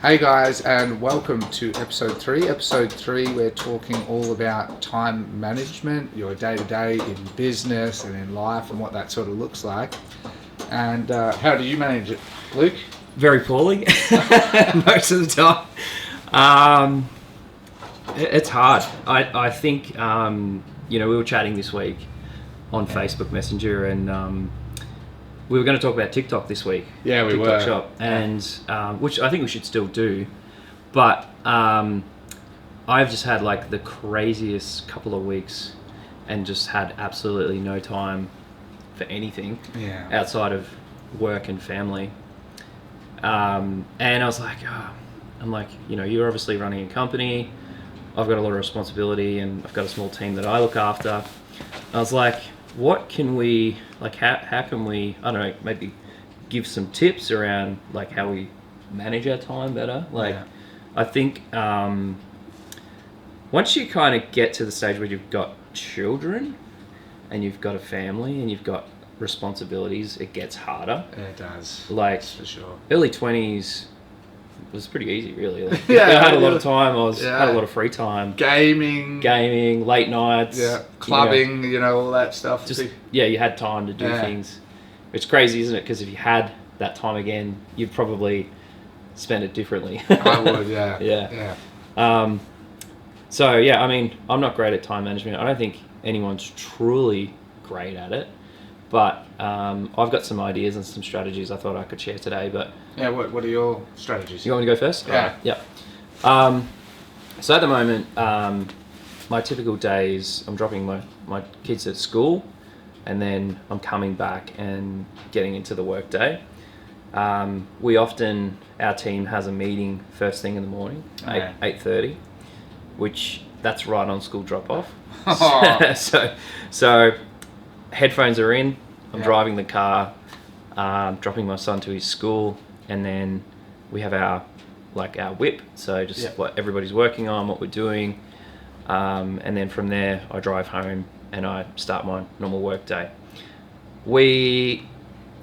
Hey guys, and welcome to episode 3. Episode 3, we're talking all about time management, your day-to-day in business and in life and what that sort of looks like. And how do you manage it, Luke? Very poorly, most of the time. It's hard. I think, we were chatting this week on Facebook Messenger, and we were going to talk about TikTok this week. Yeah, we TikTok were. Shop, and which I think we should still do. But I've just had like the craziest couple of weeks and just had absolutely no time for anything outside of work and family. And I was like, you're obviously running a company. I've got a lot of responsibility and I've got a small team that I look after. I was like, what can we, how can we, I don't know, maybe give some tips around like how we manage our time better? I think once you kind of get to the stage where you've got children and you've got a family and you've got responsibilities, it gets harder. Yeah, it does. That's for sure. Early 20s was pretty easy, really. I Yeah, had a lot of time. Had a lot of free time. Gaming, late nights. Yeah, clubbing, all that stuff. You had time to do things. It's crazy, isn't it? Because if you had that time again, you'd probably spend it differently. I would, yeah. Yeah. I'm not great at time management. I don't think anyone's truly great at it. But I've got some ideas and some strategies I thought I could share today. But yeah, what are your strategies? You want me to go first? Yeah. Yeah. So at the moment, my typical days, I'm dropping my kids at school, and then I'm coming back and getting into the work day. Our team has a meeting first thing in the morning, 8:30, which that's right on school drop off. So headphones are in, I'm driving the car, dropping my son to his school, and then we have our whip, so just what everybody's working on, what we're doing, and then from there I drive home and I start my normal work day. We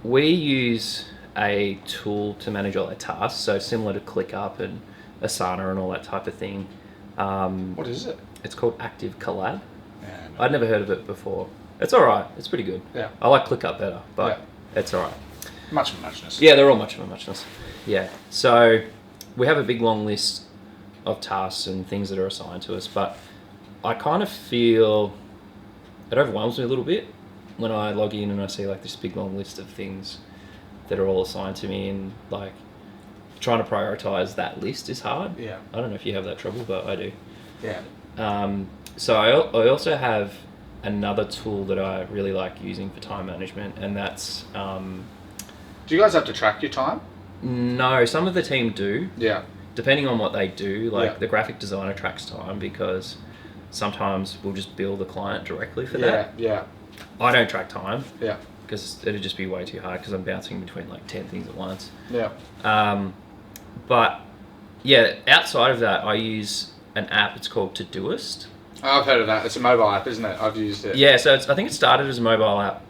use a tool to manage all our tasks, so similar to ClickUp and Asana and all that type of thing. What is it? It's called ActiveCollab. Yeah, I'd never heard of it before. It's alright, it's pretty good. Yeah. I like ClickUp better, but it's alright. Much of a muchness. Yeah, they're all much of a muchness. Yeah. So we have a big long list of tasks and things that are assigned to us, but I kind of feel it overwhelms me a little bit when I log in and I see this big long list of things that are all assigned to me, and trying to prioritize that list is hard. Yeah. I don't know if you have that trouble, but I do. Yeah. So I also have another tool that I really like using for time management, and that's... Do you guys have to track your time? No, some of the team do. Yeah. Depending on what they do, the graphic designer tracks time, because sometimes we'll just bill the client directly for that. Yeah. I don't track time. Yeah. Because it'd just be way too hard, because I'm bouncing between 10 things at once. Yeah. But yeah, outside of that, I use an app. It's called ToDoist. Oh, I've heard of that. It's a mobile app, isn't it? I've used it. Yeah, so I think it started as a mobile app.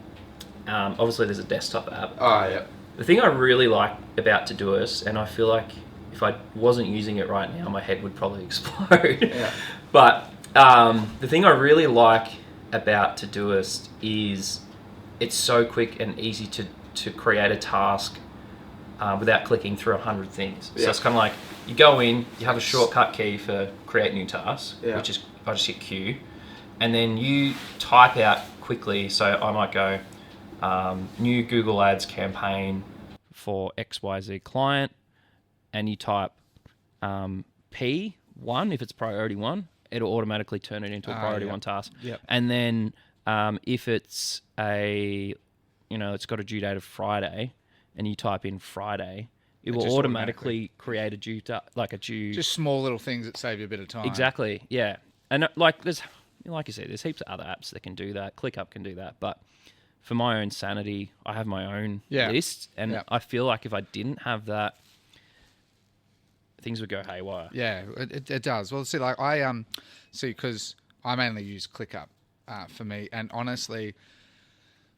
Obviously, there's a desktop app. Oh, yeah. The thing I really like about ToDoist, and I feel like if I wasn't using it right now, my head would probably explode. Yeah. But the thing I really like about ToDoist is it's so quick and easy to create a task without clicking through 100 things. So it's kind of like you go in, you have a shortcut key for create new tasks, which is I just hit Q, and then you type out quickly. So I might go new Google Ads campaign for XYZ client, and you type P1 if it's priority 1. It'll automatically turn it into a priority 1 task. Yep. And then if it's it's got a due date of Friday, and you type in Friday, it will automatically create a due. Just small little things that save you a bit of time. Exactly, yeah. And there's, like you said, there's heaps of other apps that can do that. ClickUp can do that, but for my own sanity, I have my own list, and I feel like if I didn't have that, things would go haywire. Yeah, it does. Well, see, because I mainly use ClickUp for me, and honestly,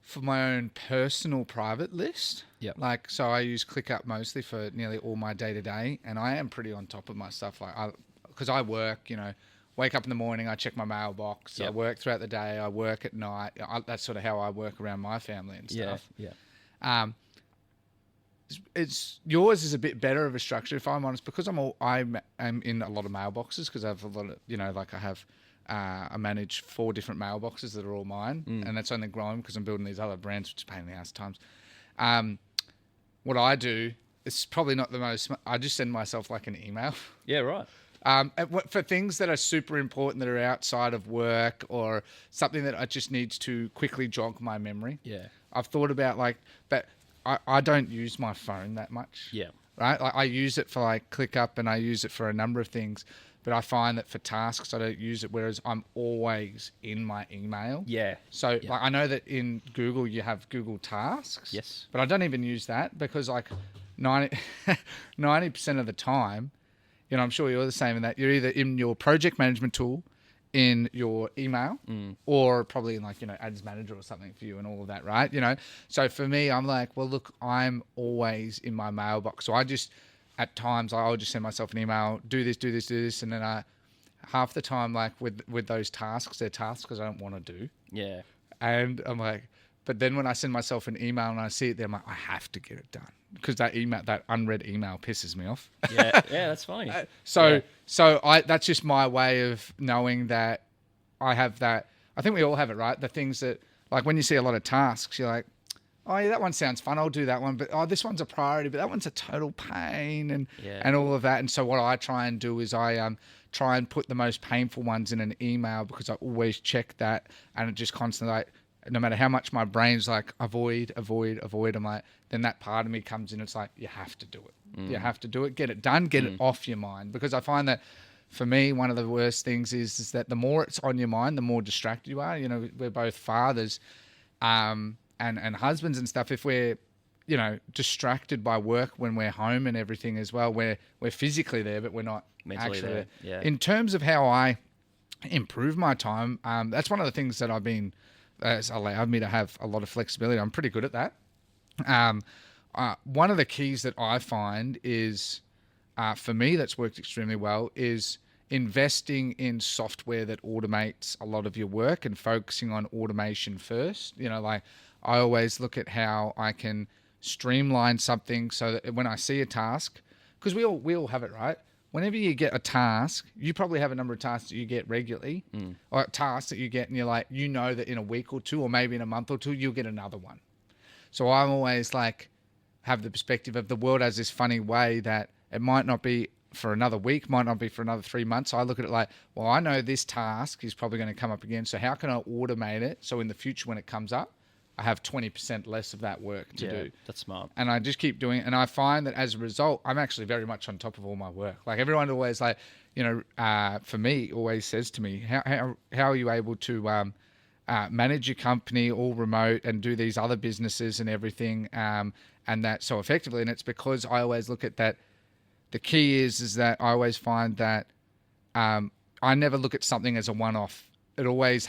for my own personal private list. Yep. Like, so I use ClickUp mostly for nearly all my day to day, and I am pretty on top of my stuff. Because I work, wake up in the morning, I check my mailbox. Yep. I work throughout the day. I work at night. That's sort of how I work around my family and stuff. Yeah. It's yours is a bit better of a structure, if I'm honest, because I'm in a lot of mailboxes because I have a lot of I manage 4 different mailboxes that are all mine, and that's only growing because I'm building these other brands, which is a pain in the ass at times. What I do, it's probably not the most. I just send myself like an email. Yeah, right. For things that are super important that are outside of work or something that I just needs to quickly jog my memory. Yeah. I've thought about but I don't use my phone that much. Yeah. Right? I use it for like ClickUp and I use it for a number of things, but I find that for tasks I don't use it, whereas I'm always in my email. Yeah. So like, I know that in Google you have Google Tasks. Yes. But I don't even use that because like 90% of the time, I'm sure you're the same in that you're either in your project management tool, in your email, or probably in like, Ads Manager or something for you and all of that, right? So for me, I'm like, well, look, I'm always in my mailbox. So at times I'll just send myself an email, do this. And then half the time, like with those tasks, they're tasks because I don't want to do. Yeah. And I'm like, but then when I send myself an email and I see it there, I'm like, I have to get it done because that unread email pisses me off. Yeah, that's funny. So that's just my way of knowing that I have that. I think we all have it, right? The things that, like when you see a lot of tasks, you're like, oh yeah, that one sounds fun. I'll do that one. But this one's a priority, but that one's a total pain and all of that. And so what I try and do is I try and put the most painful ones in an email because I always check that, and it just constantly like, no matter how much my brain's like avoid, I'm like, then that part of me comes in. It's like, you have to do it. You have to do it. Get it done. Get it off your mind. Because I find that for me, one of the worst things is that the more it's on your mind, the more distracted you are. We're both fathers and husbands and stuff. If we're, distracted by work when we're home and everything as well, we're physically there, but we're not mentally actually there. Yeah. In terms of how I improve my time, that's one of the things that that's allowed me to have a lot of flexibility. I'm pretty good at that. One of the keys that I find is, for me, that's worked extremely well is investing in software that automates a lot of your work and focusing on automation first. Like I always look at how I can streamline something so that when I see a task, because we all have it, right? Whenever you get a task, you probably have a number of tasks that you get regularly, or tasks that you get, and you're like, that in a week or two, or maybe in a month or two, you'll get another one. So I'm always like, have the perspective of the world as this funny way that it might not be for another week, might not be for another 3 months. So I look at it like, well, I know this task is probably going to come up again. So how can I automate it? So in the future, when it comes up, I have 20% less of that work to do. That's smart. And I just keep doing it. And I find that as a result, I'm actually very much on top of all my work. Like everyone always like, for me, always says to me, how are you able to manage your company all remote and do these other businesses and everything and that so effectively? And it's because I always look at that. The key is that I always find that I never look at something as a one-off. It always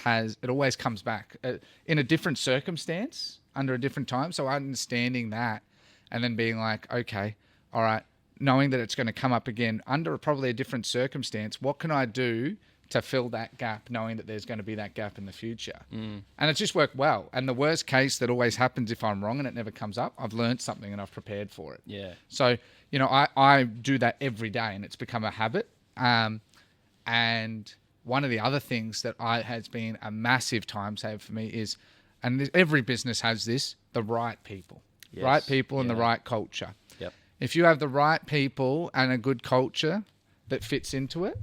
comes back in a different circumstance under a different time. So understanding that and then being like, okay, all right, knowing that it's going to come up again under probably a different circumstance, what can I do to fill that gap, knowing that there's going to be that gap in the future? And it's just worked well. And the worst case that always happens if I'm wrong and it never comes up, I've learned something and I've prepared for it. Yeah. So, I do that every day and it's become a habit. And one of the other things that has been a massive time saver for me is, and every business has this, the right people. Yes. Right people and the right culture. Yep. If you have the right people and a good culture that fits into it,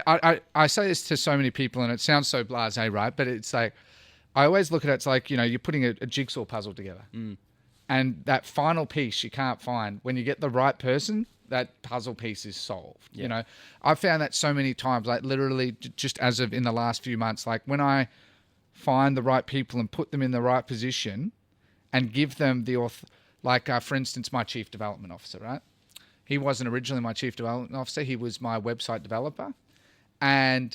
I say this to so many people and it sounds so blasé, right? But it's like, I always look at it, it's like, you're putting a jigsaw puzzle together. And that final piece you can't find. When you get the right person, that puzzle piece is solved. Yeah. I've found that so many times, like literally just as of in the last few months, like when I find the right people and put them in the right position and give them for instance, my chief development officer, right? He wasn't originally my chief development officer. He was my website developer. And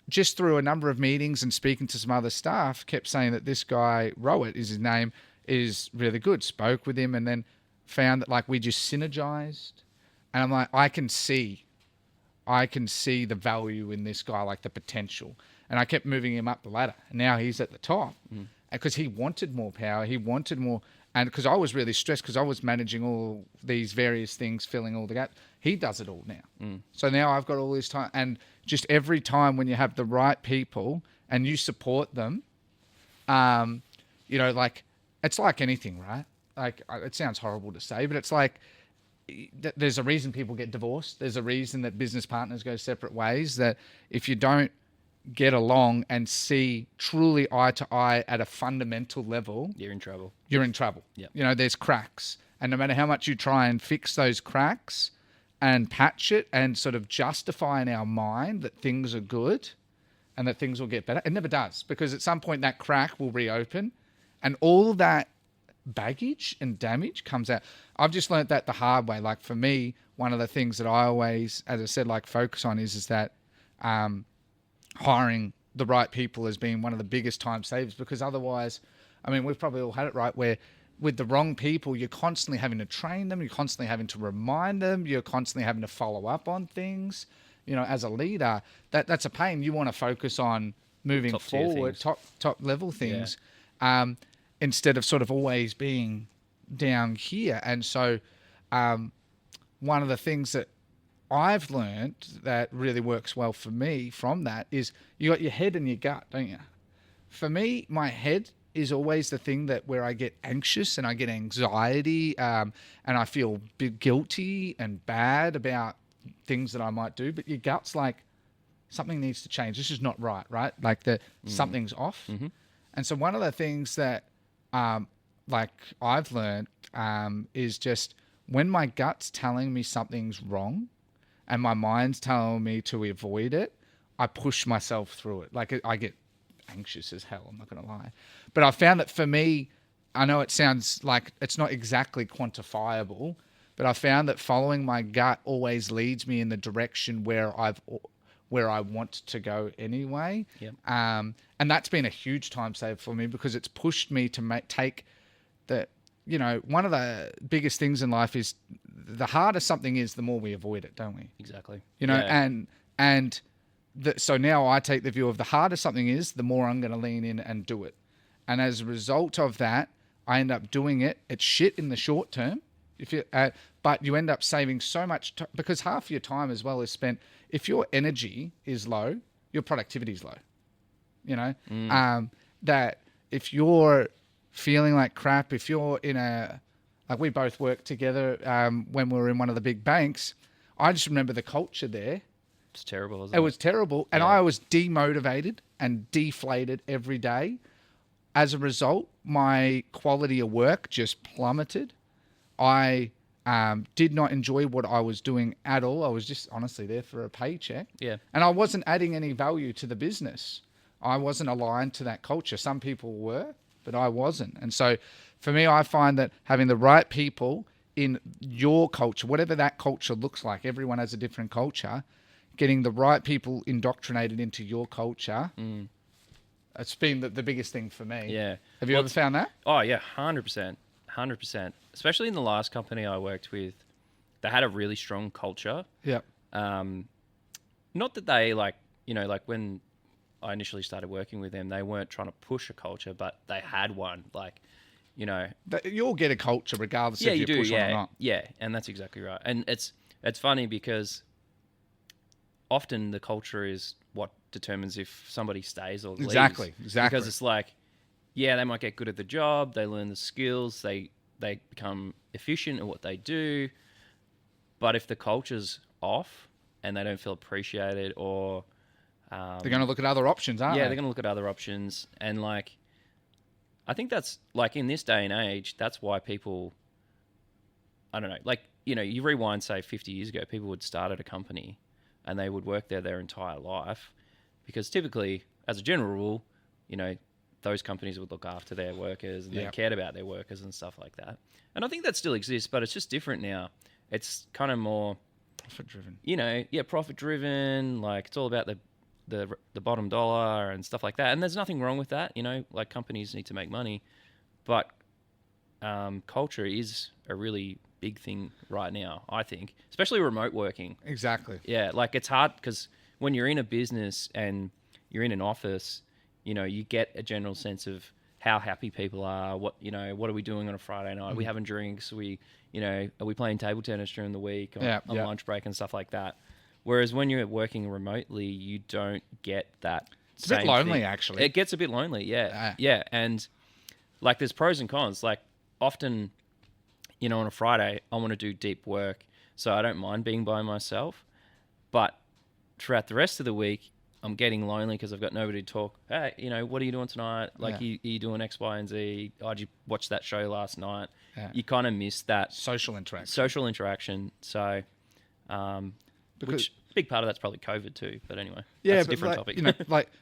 just through a number of meetings and speaking to some other staff, kept saying that this guy, Rowett is his name, is really good. Spoke with him and then found that like we just synergized. And I'm like, I can see the value in this guy, like the potential. And I kept moving him up the ladder. And now he's at the top because he wanted more power. He wanted more. And because I was really stressed because I was managing all these various things, filling all the gaps. He does it all now. So now I've got all this time. And just every time when you have the right people and you support them, like it's like anything, right? Like it sounds horrible to say, but it's like there's a reason people get divorced. There's a reason that business partners go separate ways. That if you don't get along and see truly eye to eye at a fundamental level, You're in trouble. Yeah. There's cracks. And no matter how much you try and fix those cracks and patch it and sort of justify in our mind that things are good and that things will get better, it never does, because at some point that crack will reopen and all that baggage and damage comes out. I've just learned that the hard way. Like for me, one of the things that I always, as I said, like focus on is that hiring the right people has been one of the biggest time savers, because otherwise, I mean, we've probably all had it, right? Where with the wrong people, you're constantly having to train them. You're constantly having to remind them. You're constantly having to follow up on things. As a leader, that's a pain. You want to focus on moving forward, top level things, instead of sort of always being down here. And so one of the things that I've learned that really works well for me from that is you got your head and your gut, don't you? For me, my head is always the thing that where I get anxious and I get anxiety and I feel guilty and bad about things that I might do. But your gut's like, something needs to change. This is not right? Like something's off. Mm-hmm. And so one of the things that like I've learned is just when my gut's telling me something's wrong and my mind's telling me to avoid it, I push myself through it. Like I get anxious as hell, I'm not going to lie. But I found that for me, I know it sounds like it's not exactly quantifiable, but I found that following my gut always leads me in the direction where I want to go anyway. Yep. And that's been a huge time saver for me because it's pushed me to take the, one of the biggest things in life is the harder something is, the more we avoid it, don't we? Exactly. So now I take the view of the harder something is, the more I'm going to lean in and do it. And as a result of that, I end up doing it. It's shit in the short term, but you end up saving so much because half your time as well is spent. If your energy is low, your productivity is low. That if you're feeling like crap, if you're in like we both worked together when we were in one of the big banks, I just remember the culture there. It's terrible, isn't it? It was terrible. And I was demotivated and deflated every day. As a result, my quality of work just plummeted. I did not enjoy what I was doing at all. I was just honestly there for a paycheck. Yeah. And I wasn't adding any value to the business. I wasn't aligned to that culture. Some people were, but I wasn't. And so for me, I find that having the right people in your culture, whatever that culture looks like, everyone has a different culture, getting the right people indoctrinated into your culture, it's been the biggest thing for me. Yeah. Have you ever found that? Oh, yeah, 100%. 100%. Especially in the last company I worked with, they had a really strong culture. Yeah. Not that they like when I initially started working with them, they weren't trying to push a culture, but they had one. You'll get a culture regardless if you push one or not. Yeah, and that's exactly right. And it's funny because often the culture is what determines if somebody stays or leaves. Exactly. Because it's like, yeah, they might get good at the job, they learn the skills, they become efficient at what they do, but if the culture's off and they don't feel appreciated or... they're going to look at other options, aren't they? Yeah, they're going to look at other options. And I think that's, in this day and age, that's why people, I don't know, you rewind, say, 50 years ago, people would start at a company and they would work there their entire life because typically, as a general rule, those companies would look after their workers and they cared about their workers and stuff like that. And I think that still exists, but it's just different now. It's kind of more... Profit-driven. Profit-driven. It's all about the the bottom dollar and stuff like that. And there's nothing wrong with that. Like companies need to make money, but culture is a really big thing right now, I think, especially remote working. Exactly. Yeah, like it's hard because when you're in a business and you're in an office, you get a general sense of how happy people are. What are we doing on a Friday night? Are we having drinks? Are we playing table tennis during the week on lunch break and stuff like that? Whereas when you're working remotely, you don't get that. It's a bit lonely, actually. It gets a bit lonely, yeah. And like there's pros and cons. Like often, on a Friday, I want to do deep work, so I don't mind being by myself. But throughout the rest of the week, I'm getting lonely because I've got nobody to talk. Hey, what are you doing tonight? Like, are you doing X, Y, and Z? Oh, did you watch that show last night? Yeah. You kind of miss that social interaction. So, which big part of that's probably COVID too. But anyway, that's a different topic.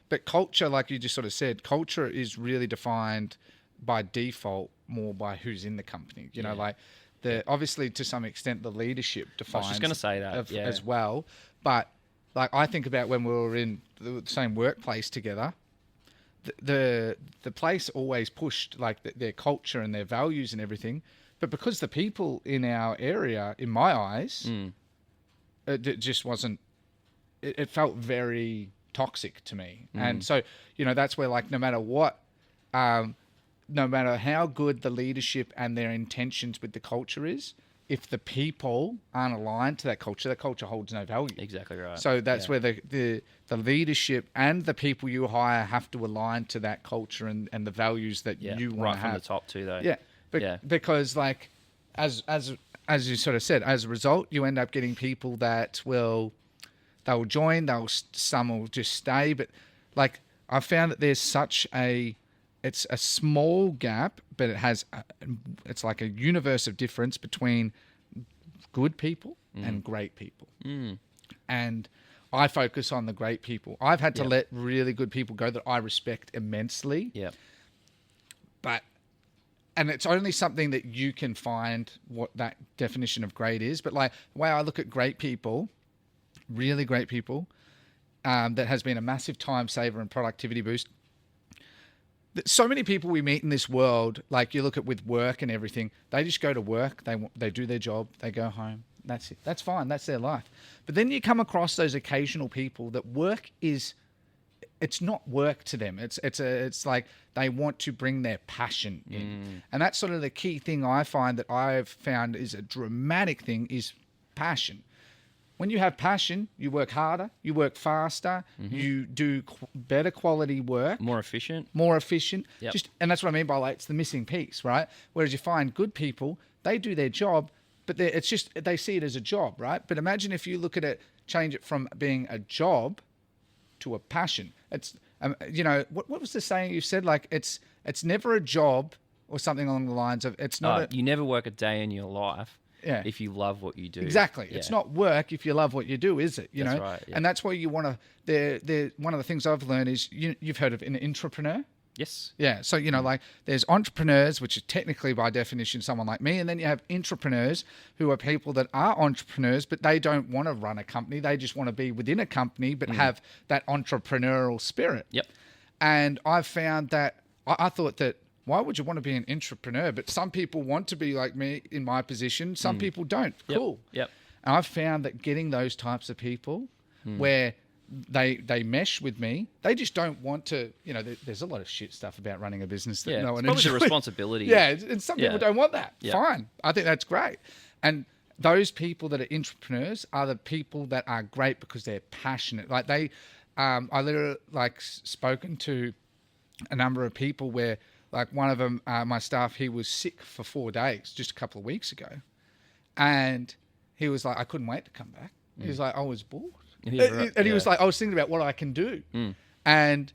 But culture, like you just sort of said, culture is really defined by default more by who's in the company. Obviously to some extent the leadership defines. I was just going to say that as well, but like I think about when we were in the same workplace together, the place always pushed like their culture and their values and everything, but because the people in our area, in my eyes, it just wasn't. It felt very toxic to me, and so that's where like no matter what. No matter how good the leadership and their intentions with the culture is, if the people aren't aligned to that culture holds no value. Exactly right. So that's where the leadership and the people you hire have to align to that culture and the values that you want to have. Right from the top too, though. Yeah. Because like, as you sort of said, as a result, you end up getting people that they'll join, some will just stay. But like, I've found that there's it's a small gap, but it's like a universe of difference between good people and great people. And I focus on the great people. I've had to let really good people go that I respect immensely. Yeah. And it's only something that you can find what that definition of great is. But like the way I look at great people, really great people, that has been a massive time saver and productivity boost. So many people we meet in this world, like you look at with work and everything, they just go to work, they do their job, they go home. That's it. That's fine. That's their life. But then you come across those occasional people that it's not work to them. It's like they want to bring their passion in. And that's sort of the key thing I find that I've found is a dramatic thing is passion. When you have passion, you work harder, you work faster, you do better quality work. More efficient. Yep. And that's what I mean by like, it's the missing piece, right? Whereas you find good people, they do their job, but it's just, they see it as a job, right? But imagine if you look at it, change it from being a job to a passion. It's, what was the saying you said? Like it's never a job or something along the lines of, it's not you never work a day in your life. Yeah. If you love what you do. Exactly. Yeah. It's not work if you love what you do, is it? That's right. Yeah. And that's why you want to... One of the things I've learned is you've heard of an entrepreneur? Yes. Yeah. So, like there's entrepreneurs, which is technically by definition someone like me. And then you have intrapreneurs who are people that are entrepreneurs, but they don't want to run a company. They just want to be within a company, but have that entrepreneurial spirit. Yep. And I've found that... I thought that why would you want to be an entrepreneur? But some people want to be like me in my position. Some people don't. Yep. Cool. Yep. And I've found that getting those types of people where they mesh with me, they just don't want to, there's a lot of shit stuff about running a business that no one enjoys. It's probably the responsibility. Yeah. And some people don't want that. Yep. Fine. I think that's great. And those people that are entrepreneurs are the people that are great because they're passionate. Like I literally spoken to a number of people where, like one of them, my staff, he was sick for 4 days just a couple of weeks ago. And he was like, I couldn't wait to come back. He was like, I was bored. And he was like, I was thinking about what I can do. And,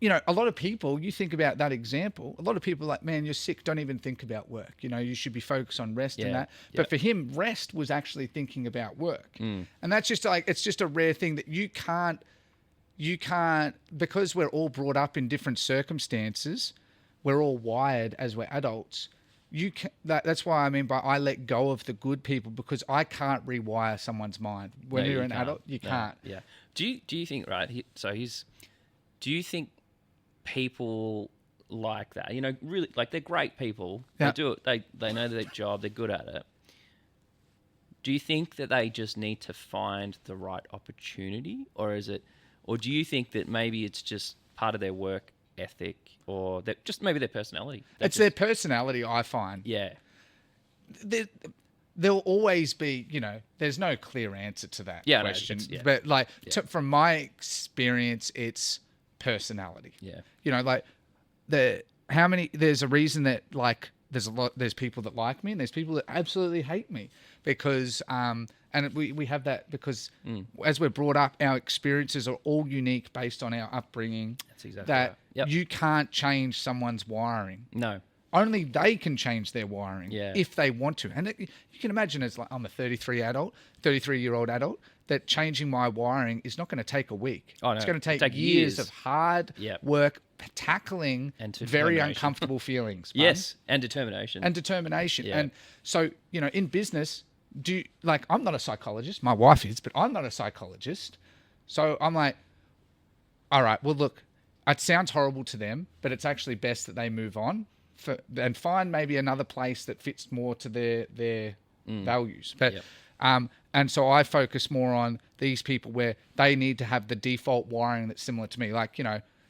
a lot of people, you think about that example, a lot of people are like, man, you're sick, don't even think about work. You should be focused on rest and that. But for him, rest was actually thinking about work. And that's just like, it's just a rare thing that you can't, because we're all brought up in different circumstances, we're all wired as we're adults. That's why I mean by I let go of the good people, because I can't rewire someone's mind. When No, you're you an can't. adult, you No, can't. Yeah. Do you think do you think people like that? You know, really, like they're great people. Yeah. They do it. They know their job. They're good at it. Do you think that they just need to find the right opportunity, or do you think that maybe it's just part of their work ethic, or that just maybe their personality? It's their personality, I find. Yeah. There'll always be, there's no clear answer to that Yeah, question. no, yeah. But like, Yeah. from my experience, it's personality. Yeah. Like there's a reason that like there's people that like me and there's people that absolutely hate me because, and we have that because as we're brought up, our experiences are all unique based on our upbringing. That's exactly that right. Yep. You can't change someone's wiring. No. Only they can change their wiring if they want to. And you can imagine, as like I'm a 33-year-old adult, that changing my wiring is not going to take a week. Oh, no. It's going to take years of hard work tackling and very uncomfortable feelings. Yes, and determination. Yeah. And so, in business, I'm not a psychologist. My wife is, but I'm not a psychologist. So I'm like, all right, well, look, it sounds horrible to them, but it's actually best that they move on and find maybe another place that fits more to their values. But and so I focus more on these people where they need to have the default wiring that's similar to me. Like,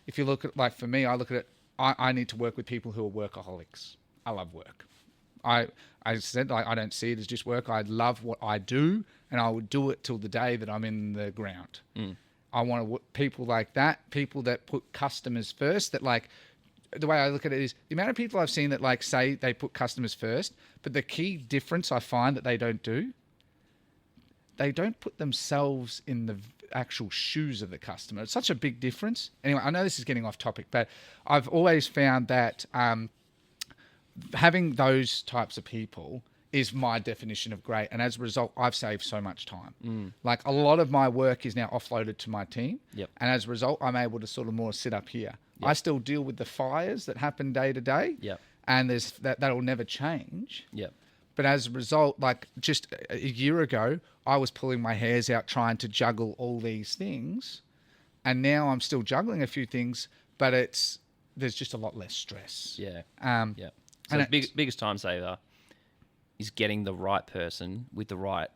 if you look at, like, for me, I look at it, I need to work with people who are workaholics. I love work. I said, like, I don't see it as just work. I love what I do, and I would do it till the day that I'm in the ground. I want people like that, people that put customers first, that, like, the way I look at it is the amount of people I've seen that, like, say they put customers first, but the key difference I find that they don't put themselves in the actual shoes of the customer. It's such a big difference. Anyway, I know this is getting off topic, but I've always found that having those types of people is my definition of great. And as a result, I've saved so much time. Like, a lot of my work is now offloaded to my team. Yep. And as a result, I'm able to sort of more sit up here. Yep. I still deal with the fires that happen day to day. Yep. And that'll never change. Yep. But as a result, like, just a year ago, I was pulling my hairs out trying to juggle all these things. And now I'm still juggling a few things, but there's just a lot less stress. Yeah. Yeah. So the biggest time saver is getting the right person with the right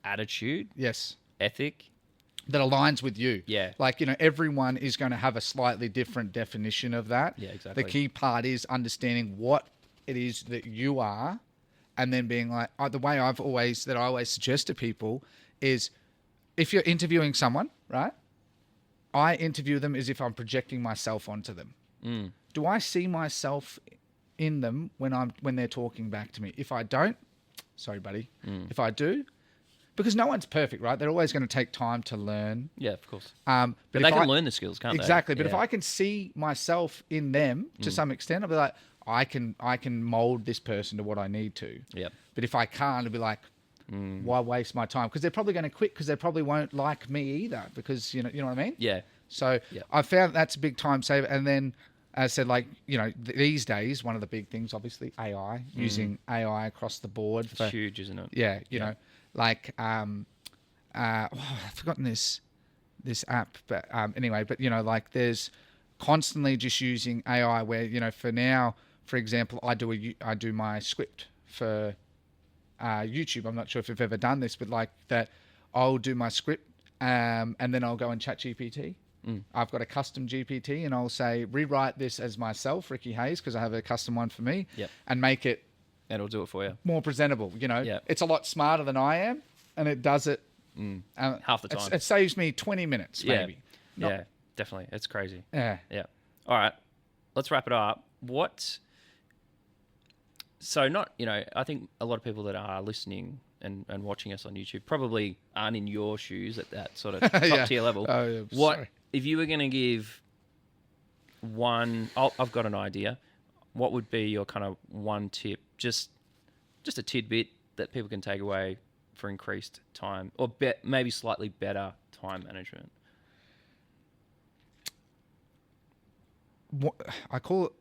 attitude. Yes. Ethic. That aligns with you. Yeah. Like, everyone is going to have a slightly different definition of that. Yeah, exactly. The key part is understanding what it is that you are, and then being like, the way I always suggest to people is, if you're interviewing someone, right? I interview them as if I'm projecting myself onto them. Do I see myself in them when they're talking back to me? If I don't, sorry, buddy. If I do, because no one's perfect, right? They're always going to take time to learn. Yeah, of course. But they can learn the skills, can't they? Exactly. But if I can see myself in them to some extent, I'll be like, I can mold this person to what I need to. Yep. But if I can't, I'll be like, why waste my time? Because they're probably going to quit, because they probably won't like me either, because you know what I mean? Yeah. So I found that's a big time saver. And then, as I said, like, these days, one of the big things, obviously, AI, using AI across the board. It's huge, isn't it? Yeah. You know, like, I've forgotten this app, but anyway, but like, there's constantly just using AI where, for now, for example, I do my script for YouTube. I'm not sure if you've ever done this, but like that, I'll do my script and then I'll go and chat GPT. I've got a custom GPT, and I'll say, rewrite this as myself, Ricky Hayes, because I have a custom one for me, and make it. It'll do it for you. More presentable. It's a lot smarter than I am, and it does it half the time. It saves me 20 minutes, maybe. Yeah, definitely. It's crazy. Yeah. All right, let's wrap it up. I think a lot of people that are listening and watching us on YouTube probably aren't in your shoes at that sort of top tier level. Oh, yeah, what sorry. If you were going to give one? I've got an idea. What would be your kind of one tip? Just a tidbit that people can take away for increased time, or maybe slightly better time management. I call it.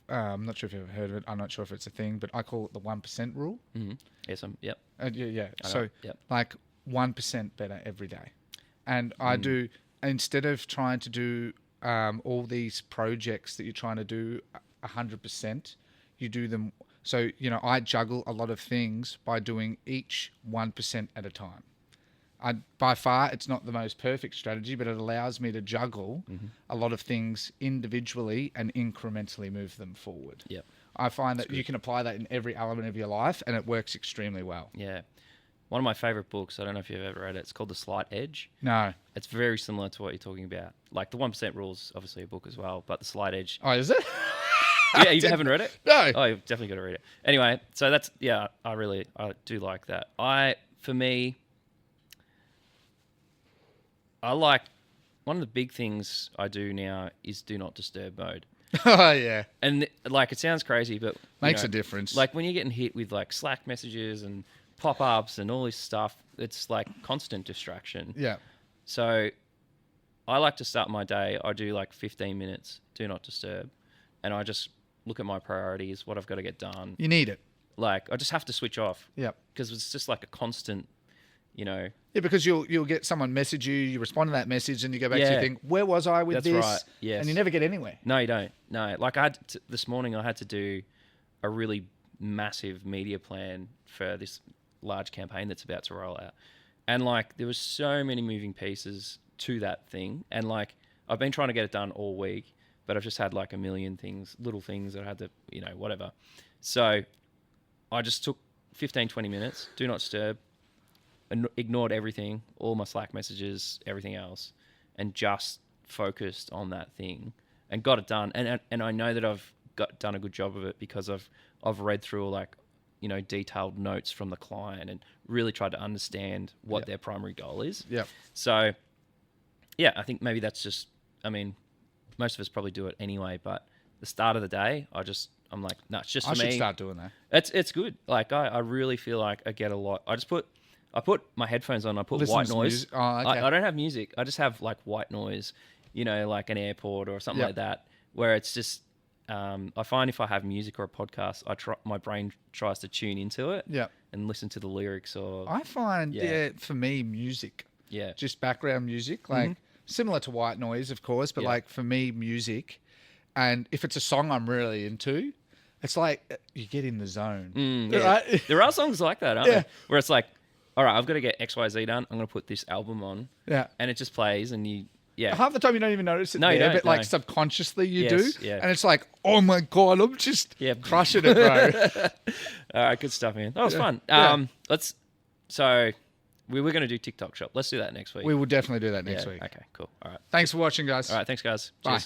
I'm not sure if you've ever heard of it. I'm not sure if it's a thing, but I call it the 1% rule. Mm-hmm. Yes, yep. Yeah. I know. So Yep. like 1% better every day, and I do, instead of trying to do all these projects that you're trying to do 100%, you do them. So I juggle a lot of things by doing each 1% at a time. By far, it's not the most perfect strategy, but it allows me to juggle a lot of things individually and incrementally move them forward. Yep. I find that you can apply that in every element of your life, and it works extremely well. Yeah. One of my favorite books, I don't know if you've ever read it, it's called The Slight Edge. No. It's very similar to what you're talking about. Like the 1% rule's obviously a book as well, but The Slight Edge. Oh, is it? Yeah, you haven't read it? No. Oh, you've definitely got to read it. Anyway, so that's, yeah, I do like that. For me, I like, one of the big things I do now is do not disturb mode. Oh, yeah. And like, it sounds crazy, but Makes a difference. Like when you're getting hit with like Slack messages and pop-ups and all this stuff, it's like constant distraction. Yeah. So I like to start my day. I do like 15 minutes, do not disturb. And I just look at my priorities, what I've got to get done. You need it. Like, I just have to switch off. Yep. Because it's just like a constant, Yeah, because you'll get someone message you respond to that message, and you go back to your thing, where was I with That's this? right. Yes. And you never get anywhere. No, you don't. No. Like this morning, I had to do a really massive media plan for this large campaign that's about to roll out. And like, there was so many moving pieces to that thing. And like, I've been trying to get it done all week, but I've just had like a million things, little things that I had to, whatever. So I just took 15, 20 minutes, do not disturb, and ignored everything, all my Slack messages, everything else, and just focused on that thing and got it done. And I know that I've done a good job of it because I've read through like, detailed notes from the client and really tried to understand what their primary goal is. Yeah. So yeah, I think maybe that's just, most of us probably do it anyway, but the start of the day, I'm like, no, it's just for me. I should start doing that. It's good. Like I really feel like I get a lot. I put my headphones on. I put white noise. Oh, okay. I don't have music. I just have like white noise, like an airport or something like that, where it's just, I find if I have music or a podcast, my brain tries to tune into it and listen to the lyrics or... I find, for me, music. Yeah. Just background music, like similar to white noise, of course, but like for me, music. And if it's a song I'm really into, it's like you get in the zone. Right? There are songs like that, aren't there? Where it's like, all right, I've got to get XYZ done. I'm going to put this album on. Yeah. And it just plays and you... Yeah. Half the time you don't even notice it you don't, but like subconsciously you do. Yeah. And it's like, oh my God, I'm just crushing it, bro. All right, good stuff, man. That was fun. So we were going to do TikTok shop. Let's do that next week. We will definitely do that next week. Okay, cool. All right. Thanks for watching, guys. All right, thanks, guys. Bye. Cheers.